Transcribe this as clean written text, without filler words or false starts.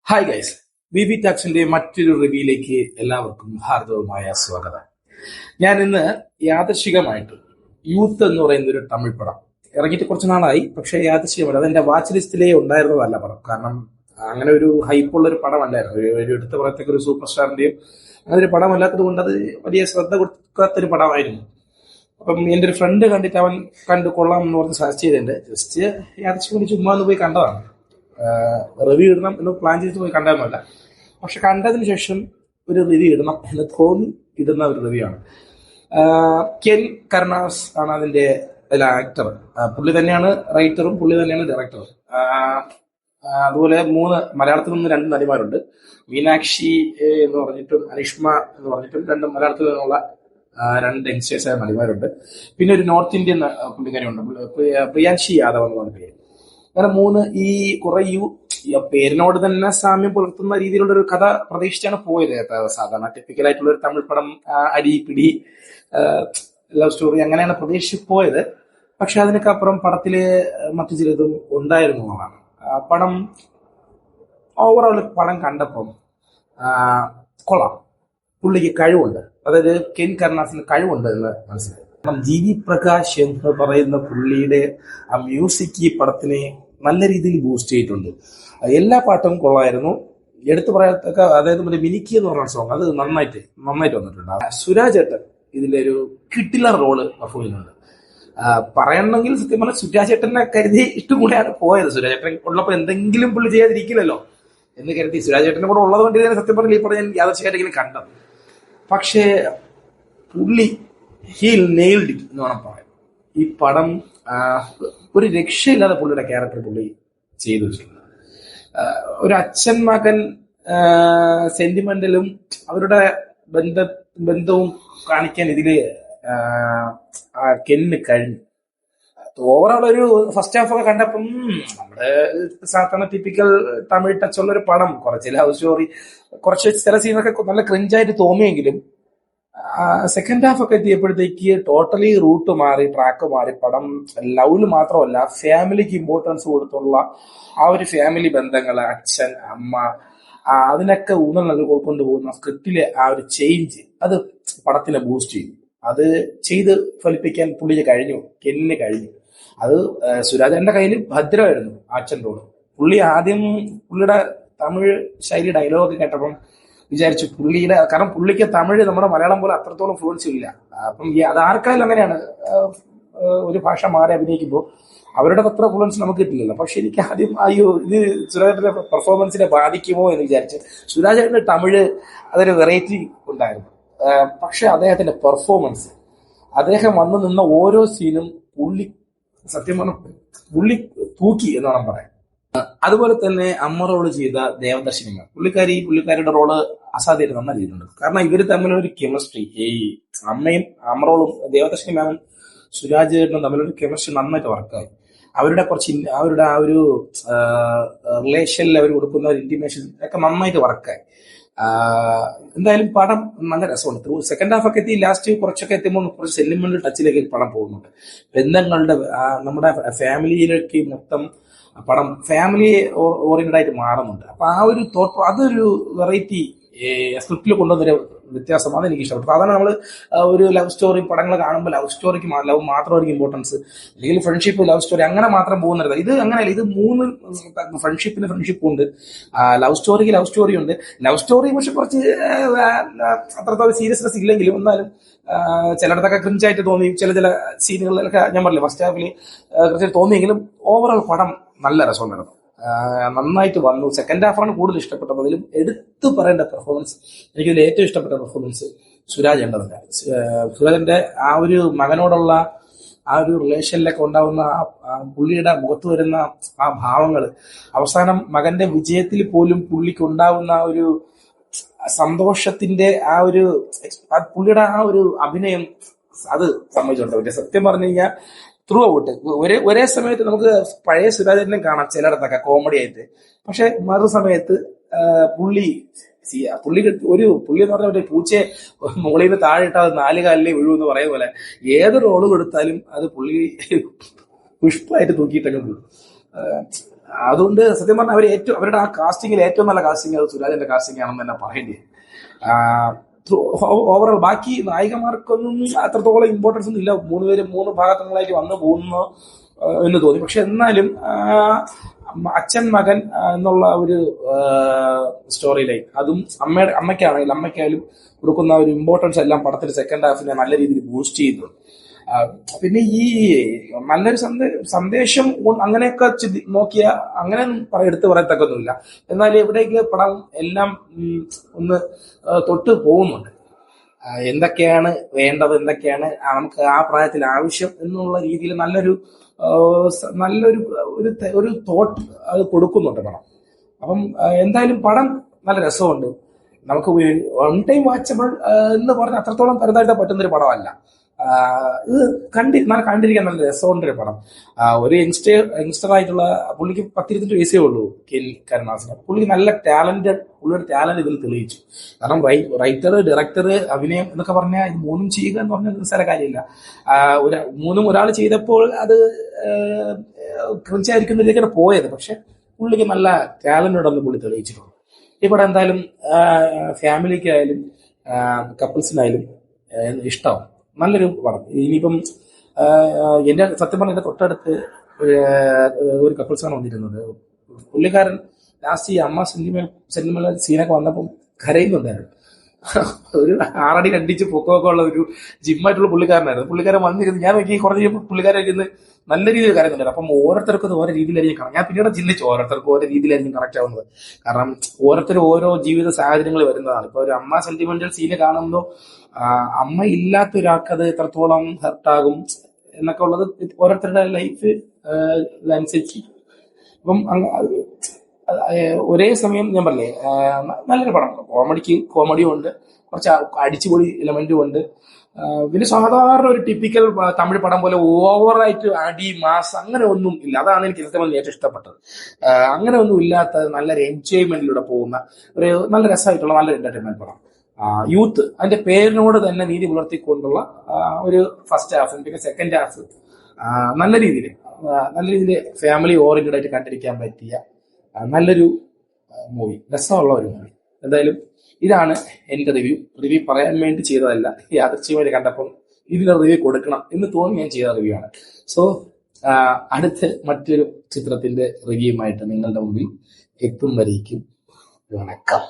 Hi guys, V V ടാക്സിന്റെ മറ്റൊരു റിവ്യൂയിലേക്ക് എല്ലാവർക്കും ഹാർദവമായ സ്വാഗതം. ഞാൻ ഇന്ന് യാദൃശികമായിട്ട് യൂത്ത് എന്ന് പറയുന്ന ഒരു തമിഴ് പടം ഇറങ്ങിയിട്ട് കുറച്ച് നാളായി. പക്ഷേ യാദൃശികമായിട്ട് അതെന്റെ വാച്ച് ലിസ്റ്റിലേ ഉണ്ടായിരുന്നതല്ല പടം. കാരണം അങ്ങനെ ഒരു ഹൈപ്പുള്ള ഒരു പടമല്ലായിരുന്നു. ഒരു എടുത്തു പറയത്തക്ക ഒരു സൂപ്പർ സ്റ്റാറിന്റെയും അങ്ങനെ ഒരു പടമല്ലാത്തത് കൊണ്ട് അത് വലിയ ശ്രദ്ധ കൊടുക്കാത്തൊരു പടമായിരുന്നു. അപ്പം എൻ്റെ ഒരു ഫ്രണ്ട് കണ്ടിട്ട് അവൻ കണ്ട് കൊള്ളാം എന്ന് പറഞ്ഞ് സജസ്റ്റ് ചെയ്തിട്ടുണ്ട്. ജസ്റ്റ് യാദൃശികം ചുമ്മാ ഒന്ന് പോയി കണ്ടതാണ്. റിവ്യൂ ഇടണം എന്ന് പ്ലാൻ ചെയ്ത് പോയി കണ്ടതൊന്നുമല്ല. പക്ഷെ കണ്ടതിന് ശേഷം ഒരു റിവ്യൂ ഇടണം എന്ന് തോന്നി ഇടുന്ന ഒരു റിവ്യൂ ആണ്. കെൻ കരുണാസ് ആണ് അതിന്റെ ആക്ടർ. പുള്ളി തന്നെയാണ് റൈറ്ററും പുള്ളി തന്നെയാണ് ഡയറക്ടറും. അതുപോലെ മലയാളത്തിൽ നിന്ന് 2 നടിമാരുണ്ട്. മീനാക്ഷി എന്ന് പറഞ്ഞിട്ടും അനിഷ്മ എന്ന് പറഞ്ഞിട്ടും 2 മലയാളത്തിൽ നിന്നുള്ള 2 യങ്സ്റ്റേഴ്സായ നടിമാരുണ്ട്. പിന്നെ ഒരു നോർത്ത് ഇന്ത്യൻ പുള്ളിക്കാരിയുണ്ട്, പ്രിയാൻഷി യാദവ് എന്ന് പറഞ്ഞ പേര്. അങ്ങനെ 3 ഈ കുറെ പേരിനോട് തന്നെ സാമ്യം പുലർത്തുന്ന രീതിയിലുള്ള ഒരു കഥ പ്രതീക്ഷിച്ചാണ് പോയത്. സാധാരണ ടിപ്പിക്കൽ ആയിട്ടുള്ള ഒരു തമിഴ് പടം, അടി പിടി, ലവ് സ്റ്റോറി അങ്ങനെയാണ് പ്രതീക്ഷിച്ച് പോയത്. പക്ഷെ അതിനൊക്കെ അപ്പുറം പടത്തില് മറ്റു ചിലതും ഉണ്ടായിരുന്നു എന്നാണ്. പടം ഓവറോൾ പടം കണ്ടപ്പം കൊള്ളാം. പുള്ളിക്ക് കഴിവുണ്ട്, അതായത് കെൻ കരുണാസിന് കഴിവുണ്ട് എന്ന് മനസ്സിലായി. കാരണം ജി വി പ്രകാശ് എന്ന് പറയുന്ന പുള്ളിയുടെ ആ മ്യൂസിക് ഈ പടത്തിനെ നല്ല രീതിയിൽ ബൂസ്റ്റ് ചെയ്തിട്ടുണ്ട്. എല്ലാ പാട്ടും കൊള്ളായിരുന്നു. എടുത്തു പറയത്തക്ക, അതായത് മറ്റേ മിനിക്കി എന്ന് പറഞ്ഞ സോങ് അത് നന്നായിട്ട് വന്നിട്ടുണ്ട്. സുരാജ് ഏട്ടൻ ഇതിന്റെ ഒരു കിട്ടിലർ റോള് പെർഫോം ചെയ്യുന്നുണ്ട്. പറയണമെങ്കിൽ സത്യം പറഞ്ഞാൽ സുരാജ് ഏട്ടനെ കരുതി ഇഷ്ടം കൂടെയാണ് പോയത്. സുരാജ് ഏട്ടൻ ഉള്ളപ്പോൾ എന്തെങ്കിലും പുള്ളി ചെയ്യാതിരിക്കില്ലല്ലോ എന്ന് കരുതി സുരാജ് ഏട്ടനെ കൂടെ ഉള്ളത് കൊണ്ട് തന്നെ സത്യം പറഞ്ഞാൽ ഈ പടം ഞാൻ യാദൃശ്ചികമായിട്ട് കണ്ടത്. പക്ഷേ പുള്ളി നെയിൽഡ് ഇറ്റ് എന്ന് വേണം പറയാൻ. ഈ പടം ഒരു രക്ഷയില്ലാതെ പുള്ളിയുടെ ക്യാരക്ടർ പുള്ളി ചെയ്തു വെച്ചിട്ടുണ്ട്. ഒരു അച്ഛൻ മകൻ സെന്റിമെന്റലും അവരുടെ ബന്ധവും കാണിക്കാൻ ഇതില് കെന്നിന് കഴിഞ്ഞു. ഓവറോൾ ഒരു ഫസ്റ്റ് ഹാഫ് ഒക്കെ കണ്ടപ്പം നമ്മുടെ സാധാരണ ടിപ്പിക്കൽ തമിഴ് ടച്ചുള്ള ഒരു പടം, കുറച്ച് ലവ് സ്റ്റോറി, കുറച്ച് ചില സീനൊക്കെ നല്ല ക്രിഞ്ചായിട്ട് തോന്നിയെങ്കിലും സെക്കൻഡ് ഹാഫ് ഒക്കെ എത്തിയപ്പോഴത്തേക്ക് ടോട്ടലി റൂട്ട് മാറി, ട്രാക്ക് മാറി. പടം ലവില് മാത്രമല്ല ഫാമിലിക്ക് ഇമ്പോർട്ടൻസ് കൊടുത്തുള്ള ആ ഒരു ഫാമിലി ബന്ധങ്ങൾ, അച്ഛൻ അമ്മ, അതിനൊക്കെ ഊന്നൽ കൊണ്ടുപോകുന്ന സ്ക്രിപ്റ്റിലെ ആ ഒരു ചേഞ്ച് അത് പടത്തിനെ ബൂസ്റ്റ് ചെയ്യും. അത് ചെയ്ത് ഫലിപ്പിക്കാൻ പുള്ളിക്ക് കഴിഞ്ഞു, കെന്നിന് കഴിഞ്ഞു. അത് സുരാജന്റെ കയ്യിൽ ഭദ്രമായിരുന്നു അച്ഛൻ റോള്. പുള്ളി ആദ്യം പുള്ളിയുടെ തമിഴ് ശൈലി ഡയലോഗ് കേട്ടപ്പം വിചാരിച്ചു പുള്ളിയുടെ, കാരണം പുള്ളിക്ക് തമിഴ് നമ്മുടെ മലയാളം പോലെ അത്രത്തോളം ഫ്ലുവൻസി ഇല്ല. അപ്പം അത് ആർക്കായാലും അങ്ങനെയാണ്, ഒരു ഭാഷ മാറി അഭിനയിക്കുമ്പോൾ അവരുടെ അത്ര ഫ്ലുവൻസ് നമുക്ക് കിട്ടില്ലല്ലോ. പക്ഷെ എനിക്ക് ആദ്യം അയ്യോ ഇത് സുരാജേട്ടന്റെ പെർഫോമൻസിനെ ബാധിക്കുമോ എന്ന് വിചാരിച്ച്. സുരാജേട്ടന്റെ തമിഴ് അതൊരു വെറൈറ്റി ഉണ്ടായിരുന്നു. പക്ഷെ അദ്ദേഹത്തിന്റെ പെർഫോമൻസ്, അദ്ദേഹം വന്നു നിന്ന ഓരോ സീനും പുള്ളി സത്യം പറഞ്ഞ പുള്ളി തൂക്കി എന്ന് വേണം പറയാൻ. അതുപോലെ തന്നെ അമ്മ റോള് ചെയ്ത ദേവദർശിനി മാം, പുള്ളിക്കാരിയുടെ റോള് അസാധ്യമായിട്ട് നന്നായി ചെയ്തിട്ടുണ്ട്. കാരണം ഇവര് തമ്മിലൊരു കെമിസ്ട്രി, ഈ അമ്മയും അമ്മ റോളും ദേവദർശിനി മാമും സുരാജ് തമ്മിലൊരു കെമിസ്ട്രി നന്നായിട്ട് വർക്കായി. അവരുടെ ആ ഒരു റിലേഷനിൽ അവർ കൊടുക്കുന്ന ഒരു ഇന്റിമേഷൻ ഒക്കെ നന്നായിട്ട് വർക്കായി. എന്തായാലും പടം നല്ല രസമുണ്ട്. സെക്കൻഡ് ഹാഫ് ഒക്കെ എത്തി, ലാസ്റ്റ് കുറച്ചൊക്കെ എത്തുമ്പോൾ കുറച്ച് സെന്റിമെന്റൽ ടച്ചിലേക്ക് പടം പോകുന്നുണ്ട്. ബന്ധങ്ങളുടെ നമ്മുടെ ഫാമിലിയിലേക്ക് മൊത്തം പടം ഫാമിലി ഓറിയന്റഡ് ആയിട്ട് മാറുന്നുണ്ട്. അപ്പൊ ആ ഒരു അതൊരു വെറൈറ്റി സ്ക്രിപ്റ്റിൽ കൊണ്ടുവന്നൊരു വ്യത്യാസം, അതെനിക്ക് ഇഷ്ടപ്പെട്ടു. സാധാരണ നമ്മൾ ഒരു ലവ് സ്റ്റോറി പടങ്ങൾ കാണുമ്പോൾ ലവ് സ്റ്റോറിക്ക് ലവ് മാത്രമായിരിക്കും ഇമ്പോർട്ടൻസ്, അല്ലെങ്കിൽ ഫ്രണ്ട്ഷിപ്പ് ലവ് സ്റ്റോറി അങ്ങനെ മാത്രം പോകുന്നത്. ഇത് അങ്ങനെയല്ല. ഇത് 3 ഫ്രണ്ട്ഷിപ്പും ഉണ്ട്, ലവ് സ്റ്റോറിക്ക് ലവ് സ്റ്റോറി ഉണ്ട്. ലവ് സ്റ്റോറി പക്ഷെ കുറച്ച് അത്രത്തോളം സീരിയസ്നെസ് ഇല്ലെങ്കിലും എന്നാലും ചിലയിടത്തൊക്കെ ക്രിഞ്ചായിട്ട് തോന്നി. ചില സീനുകളിലൊക്കെ ഞാൻ പറഞ്ഞില്ല ഫസ്റ്റ് ഹാഫിൽ കുറച്ച് തോന്നിയെങ്കിലും ഓവറോൾ പടം നല്ല രസമുണ്ടായിരുന്നു, നന്നായിട്ട് വന്നു. സെക്കൻഡ് ഹാഫാണ് കൂടുതൽ ഇഷ്ടപ്പെട്ടത്. അതിലും എടുത്തു പറയേണ്ട പെർഫോമൻസ്, എനിക്കിതിൽ ഏറ്റവും ഇഷ്ടപ്പെട്ട പെർഫോമൻസ് സുരാജേണ്ടതിന്റെ. സുരാജന്റെ ആ ഒരു മകനോടുള്ള ആ ഒരു റിലേഷനിലൊക്കെ ഉണ്ടാവുന്ന പുള്ളിയുടെ മുഖത്ത് വരുന്ന ആ ഭാവങ്ങൾ, അവസാനം മകന്റെ വിജയത്തിൽ പോലും പുള്ളിക്ക് ഉണ്ടാവുന്ന ആ ഒരു സന്തോഷത്തിന്റെ ആ ഒരു പുള്ളിയുടെ ആ ഒരു അഭിനയം, അത് സംബന്ധിച്ചിടത്തോളം സത്യം പറഞ്ഞു കഴിഞ്ഞാൽ ത്രൂ ഔട്ട് ഒരേ സമയത്ത് നമുക്ക് പഴയ സുരാജനെ കാണാം ചിലയിടത്തൊക്കെ കോമഡി ആയിട്ട്. പക്ഷെ മറു സമയത്ത് പുള്ളി എന്ന് പറഞ്ഞ ഒരു പൂച്ചയെ മുകളിൽ നിന്ന് താഴെ ഇട്ടാൽ 4 കാലിലേ വീഴൂ എന്ന് പറയുന്ന പോലെ ഏത് റോള് കൊടുത്താലും അത് പുള്ളി പുഷ്പമായിട്ട് തൂക്കിയിട്ടൊക്കെ വീഴും. അതുകൊണ്ട് സത്യം പറഞ്ഞാൽ അവരുടെ ആ കാസ്റ്റിംഗിൽ ഏറ്റവും നല്ല കാസ്റ്റിംഗ് അത് സുരാജിന്റെ കാസ്റ്റിംഗ് ആണെന്ന് തന്നെ പറയേണ്ടി ഓവറോൾ ബാക്കി നായികമാർക്കൊന്നും അത്രത്തോളം ഇമ്പോർട്ടൻസ് ഒന്നും ഇല്ല. മൂന്ന് ഭാഗങ്ങളായിട്ട് വന്നു പോകുന്നു എന്ന് തോന്നി. പക്ഷെ എന്നാലും അച്ഛൻ മകൻ എന്നുള്ള ഒരു സ്റ്റോറി ലൈൻ, അതും അമ്മയ്ക്കായാലും കൊടുക്കുന്ന ഒരു ഇമ്പോർട്ടൻസ് എല്ലാം പടത്തിന്റെ സെക്കൻഡ് ഹാഫിനെ നല്ല രീതിയിൽ ബൂസ്റ്റ് ചെയ്യുന്നുണ്ട്. പിന്നെ ഈ നല്ലൊരു സന്ദേശം അങ്ങനെയൊക്കെ നോക്കിയ അങ്ങനെ എടുത്തു പറയത്തക്കൊന്നുമില്ല. എന്നാൽ എവിടേക്ക് പടം എല്ലാം ഒന്ന് തൊട്ട് പോകുന്നുണ്ട്. എന്തൊക്കെയാണ് വേണ്ടത്, എന്തൊക്കെയാണ് നമുക്ക് ആ പ്രായത്തിൽ ആവശ്യം എന്നുള്ള രീതിയിൽ നല്ലൊരു ഒരു തോട്ട് അത് കൊടുക്കുന്നുണ്ട് പടം. അപ്പം എന്തായാലും പടം നല്ല രസമുണ്ട്. നമുക്ക് വൺ ടൈം വാച്ചബിൾ എന്ന് പറഞ്ഞാൽ അത്രത്തോളം കരുതായിട്ട് പറ്റുന്നൊരു പടമല്ല. ഇത് കണ്ടിരിക്കാൻ നല്ല രസമുണ്ടൊരു പടം. ഒരു യങ്സ്റ്റർ ആയിട്ടുള്ള പുള്ളിക്ക് 10-20 വയസ്സേ ഉള്ളൂ, കെൽ കരുണാസിന്. പുള്ളി നല്ല പുള്ളിയുടെ ടാലന്റ് ഇതിൽ തെളിയിച്ചു. കാരണം റൈറ്റർ, ഡയറക്ടർ, അഭിനയം എന്നൊക്കെ പറഞ്ഞാൽ ഇത് മൂന്നും ചെയ്യുക എന്ന് പറഞ്ഞാൽ നിസ്സാര കാര്യമില്ല. മൂന്നും ഒരാൾ ചെയ്തപ്പോൾ അത് ക്രിഞ്ചായിരിക്കുന്നതിലേക്കാണ് പോയത്. പക്ഷെ പുള്ളിക്ക് നല്ല ടാലന്റ് ഉണ്ടെന്ന് പുള്ളി തെളിയിച്ചിട്ടുണ്ട്. ഈ പടം എന്തായാലും ഫാമിലിക്കായാലും കപ്പിൾസിനായാലും ഇഷ്ടമാവും. നല്ലൊരു പടം. ഇനിയിപ്പം എന്റെ സത്യം പറഞ്ഞ എന്റെ തൊട്ടടുത്ത് ഒരു കപ്പിൾസാണ് വന്നിരുന്നത്. പുള്ളിക്കാരൻ ലാസ്റ്റ് ഈ അമ്മ സെന്റിമെന്റൽ സീനൊക്കെ വന്നപ്പം കരയുന്നുണ്ടായിരുന്നു. ഒരു 6 അടി കണ്ടിച്ച് പൊക്കമൊക്കെ ഉള്ള ഒരു ജിമ്മായിട്ടുള്ള പുള്ളിക്കാരനായിരുന്നു. പുള്ളിക്കാരൻ വന്നിരുന്നു, ഞാൻ നോക്കി കുറഞ്ഞ പുള്ളിക്കാരൻ ഇരുന്ന് നല്ല രീതിയിൽ കരയുന്നുണ്ട്. അപ്പം ഓരോരുത്തർക്കും ഓരോ രീതിയിലായിരിക്കും കാണാം. ഞാൻ പിന്നീട് ചിന്തിച്ചു ഓരോരുത്തർക്കും ഓരോ രീതിയിലായിരിക്കും കണക്ട് ആവുന്നത്. കാരണം ഓരോരുത്തരും ഓരോ ജീവിത സാഹചര്യങ്ങൾ വരുന്നതാണ്. ഇപ്പൊ ഒരു അമ്മ സെന്റിമെന്റൽ സീന് കാണുമ്പോൾ അമ്മ ഇല്ലാത്ത ഒരാൾക്ക് അത് എത്രത്തോളം ഹെർട്ടാകും എന്നൊക്കെ ഉള്ളത് ഓരോരുത്തരുടെ ലൈഫ് അനുസരിച്ച്. അപ്പം ഒരേ സമയം ഞാൻ പറഞ്ഞേ നല്ലൊരു പടം. കോമഡിയും ഉണ്ട്, കുറച്ച് അടിച്ചുപൊളി എലമെന്റും ഉണ്ട്. പിന്നെ സാധാരണ ഒരു ടിപ്പിക്കൽ തമിഴ് പടം പോലെ ഓവറായിട്ട് അടി മാസ് അങ്ങനെ ഒന്നും ഇല്ല. അതാണ് എനിക്ക് ഏറ്റവും ഇഷ്ടപ്പെട്ടത്. അങ്ങനെ ഒന്നും ഇല്ലാത്ത നല്ലൊരു എൻജോയ്മെന്റിലൂടെ പോകുന്ന ഒരു നല്ല രസമായിട്ടുള്ള നല്ലൊരു എന്റർടൈൻമെന്റ് പടം. യൂത്ത് അതിന്റെ പേരിനോട് തന്നെ നീതി പുലർത്തിക്കൊണ്ടുള്ള ഒരു ഫസ്റ്റ് ഹാഫും പിന്നെ സെക്കൻഡ് ഹാഫ് നല്ല രീതിയിൽ ഫാമിലി ഓറിയന്റഡ് ആയിട്ട് കണ്ടിരിക്കാൻ പറ്റിയ നല്ലൊരു മൂവി, രസമുള്ള ഒരു മൂവി. എന്തായാലും ഇതാണ് എന്റെ റിവ്യൂ പറയാൻ വേണ്ടി ചെയ്തതല്ല, യാദൃച്ഛികമായി കണ്ടപ്പം ഇതിന്റെ റിവ്യൂ കൊടുക്കണം എന്ന് തോന്നി ഞാൻ ചെയ്ത റിവ്യൂ ആണ്. സോ അടുത്ത മറ്റൊരു ചിത്രത്തിന്റെ റിവ്യൂമായിട്ട് നിങ്ങളുടെ മുമ്പിൽ എത്തും വരേക്കും വണക്കം.